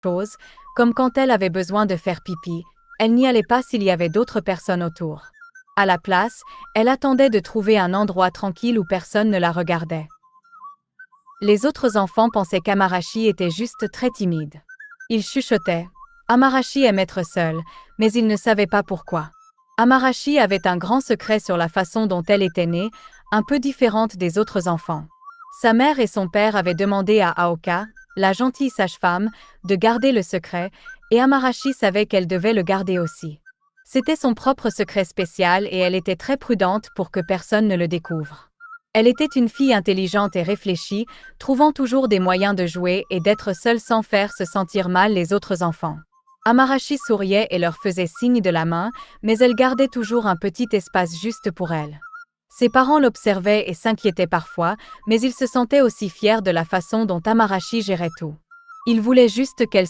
chose, comme quand elle avait besoin de faire pipi, elle n'y allait pas s'il y avait d'autres personnes autour. À la place, elle attendait de trouver un endroit tranquille où personne ne la regardait. Les autres enfants pensaient qu'Amarashi était juste très timide. Ils chuchotaient. Amarashi aimait être seule, mais ils ne savaient pas pourquoi. Amarashi avait un grand secret sur la façon dont elle était née, un peu différente des autres enfants. Sa mère et son père avaient demandé à Aoka, la gentille sage-femme, de garder le secret, et Amarashi savait qu'elle devait le garder aussi. C'était son propre secret spécial et elle était très prudente pour que personne ne le découvre. Elle était une fille intelligente et réfléchie, trouvant toujours des moyens de jouer et d'être seule sans faire se sentir mal les autres enfants. Amarashi souriait et leur faisait signe de la main, mais elle gardait toujours un petit espace juste pour elle. Ses parents l'observaient et s'inquiétaient parfois, mais ils se sentaient aussi fiers de la façon dont Amarashi gérait tout. Ils voulaient juste qu'elle